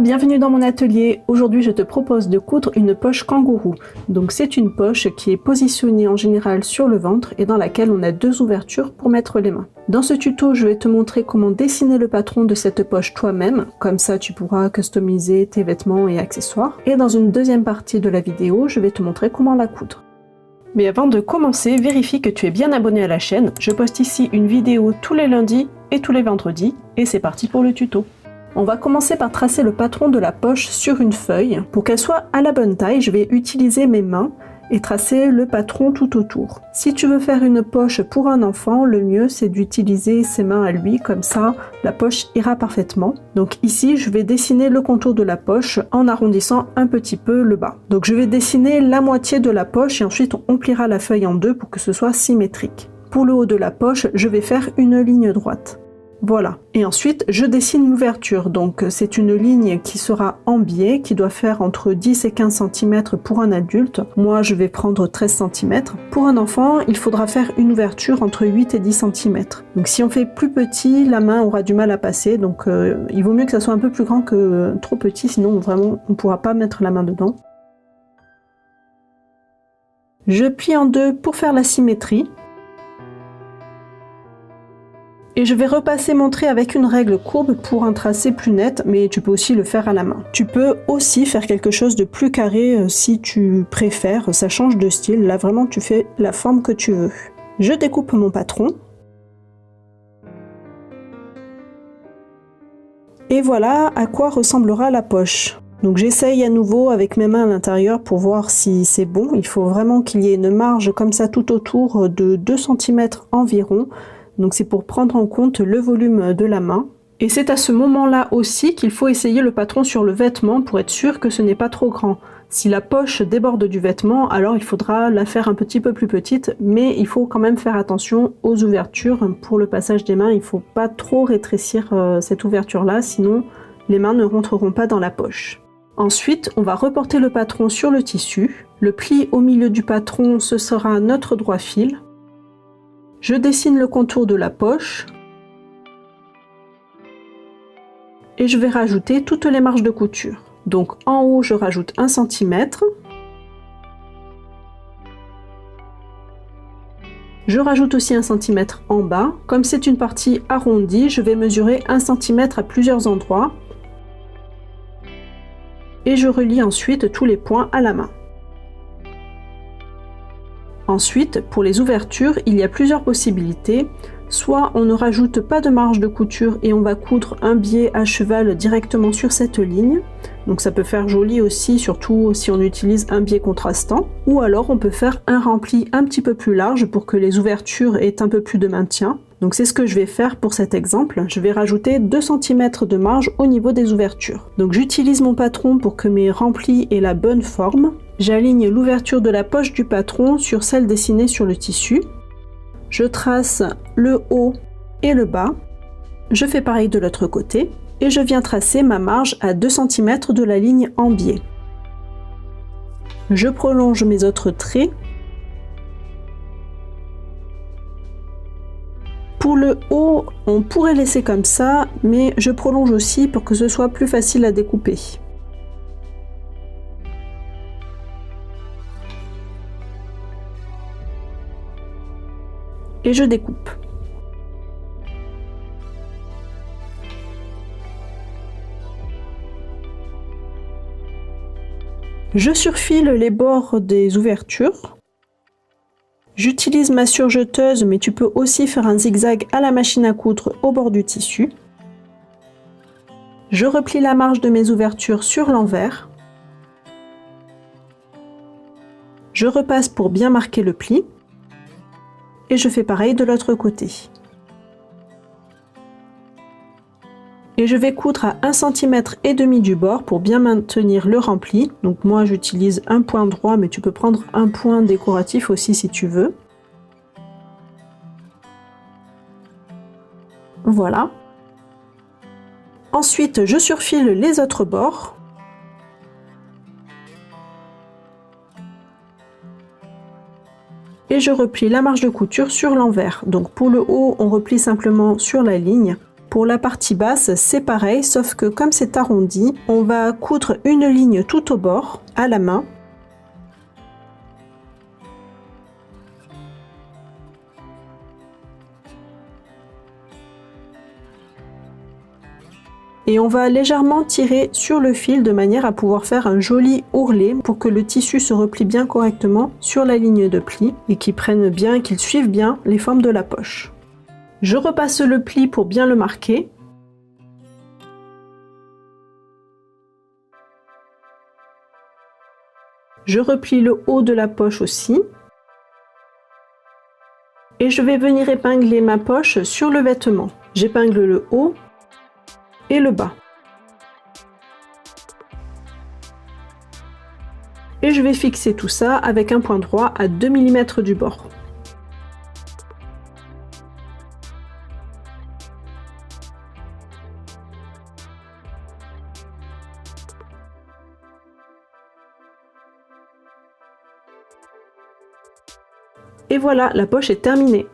bienvenue dans mon atelier. Aujourd'hui, je te propose de coudre une poche kangourou. Donc c'est une poche qui est positionnée en général sur le ventre et dans laquelle on a deux ouvertures pour mettre les mains. Dans ce tuto, je vais te montrer comment dessiner le patron de cette poche toi-même. Comme ça, tu pourras customiser tes vêtements et accessoires. Et dans une deuxième partie de la vidéo, je vais te montrer comment la coudre. Mais avant de commencer, vérifie que tu es bien abonné à la chaîne. Je poste ici une vidéo tous les lundis et tous les vendredis. Et c'est parti pour le tuto. On va commencer par tracer le patron de la poche sur une feuille. Pour qu'elle soit à la bonne taille, je vais utiliser mes mains et tracer le patron tout autour. Si tu veux faire une poche pour un enfant, le mieux c'est d'utiliser ses mains à lui, comme ça la poche ira parfaitement. Donc ici, je vais dessiner le contour de la poche en arrondissant un petit peu le bas. Donc je vais dessiner la moitié de la poche et ensuite on pliera la feuille en deux pour que ce soit symétrique. Pour le haut de la poche, je vais faire une ligne droite. Voilà. Et ensuite, je dessine l'ouverture. Donc, c'est une ligne qui sera en biais, qui doit faire entre 10 et 15 cm pour un adulte. Moi, je vais prendre 13 cm. Pour un enfant, il faudra faire une ouverture entre 8 et 10 cm. Donc, si on fait plus petit, la main aura du mal à passer. Donc, il vaut mieux que ça soit un peu plus grand que trop petit, sinon vraiment, on ne pourra pas mettre la main dedans. Je plie en deux pour faire la symétrie. Et je vais repasser mon trait avec une règle courbe pour un tracé plus net, mais tu peux aussi le faire à la main. Tu peux aussi faire quelque chose de plus carré si tu préfères, ça change de style, là vraiment tu fais la forme que tu veux. Je découpe mon patron. Et voilà à quoi ressemblera la poche. Donc j'essaye à nouveau avec mes mains à l'intérieur pour voir si c'est bon. Il faut vraiment qu'il y ait une marge comme ça tout autour de 2 cm environ. Donc c'est pour prendre en compte le volume de la main. Et c'est à ce moment-là aussi qu'il faut essayer le patron sur le vêtement pour être sûr que ce n'est pas trop grand. Si la poche déborde du vêtement, alors il faudra la faire un petit peu plus petite, mais il faut quand même faire attention aux ouvertures. Pour le passage des mains, il ne faut pas trop rétrécir cette ouverture-là, sinon les mains ne rentreront pas dans la poche. Ensuite, on va reporter le patron sur le tissu. Le pli au milieu du patron, ce sera notre droit fil. Je dessine le contour de la poche et je vais rajouter toutes les marges de couture. Donc en haut, je rajoute 1 cm. Je rajoute aussi 1 cm en bas. Comme c'est une partie arrondie, je vais mesurer 1 cm à plusieurs endroits. Et je relie ensuite tous les points à la main. Ensuite, pour les ouvertures, il y a plusieurs possibilités. Soit on ne rajoute pas de marge de couture et on va coudre un biais à cheval directement sur cette ligne. Donc ça peut faire joli aussi, surtout si on utilise un biais contrastant. Ou alors on peut faire un rempli un petit peu plus large pour que les ouvertures aient un peu plus de maintien. Donc c'est ce que je vais faire pour cet exemple. Je vais rajouter 2 cm de marge au niveau des ouvertures. Donc j'utilise mon patron pour que mes remplis aient la bonne forme. J'aligne l'ouverture de la poche du patron sur celle dessinée sur le tissu. Je trace le haut et le bas. Je fais pareil de l'autre côté. Et je viens tracer ma marge à 2 cm de la ligne en biais. Je prolonge mes autres traits. Pour le haut, on pourrait laisser comme ça, mais je prolonge aussi pour que ce soit plus facile à découper. Et je découpe. Je surfile les bords des ouvertures. J'utilise ma surjeteuse, mais tu peux aussi faire un zigzag à la machine à coudre au bord du tissu. Je replie la marge de mes ouvertures sur l'envers. Je repasse pour bien marquer le pli. Et je fais pareil de l'autre côté. Et je vais coudre à 1,5 cm du bord pour bien maintenir le rempli. Donc moi j'utilise un point droit, mais tu peux prendre un point décoratif aussi si tu veux. Voilà. Ensuite je surfile les autres bords. Et je replie la marge de couture sur l'envers. Donc pour le haut, on replie simplement sur la ligne. Pour la partie basse, c'est pareil, sauf que comme c'est arrondi, on va coudre une ligne tout au bord, à la main. Et on va légèrement tirer sur le fil de manière à pouvoir faire un joli ourlet pour que le tissu se replie bien correctement sur la ligne de pli et qu'il prenne bien, qu'il suive bien les formes de la poche. Je repasse le pli pour bien le marquer. Je replie le haut de la poche aussi. Et je vais venir épingler ma poche sur le vêtement. J'épingle le haut et le bas. Et je vais fixer tout ça avec un point droit à 2 mm du bord. Et voilà, la poche est terminée.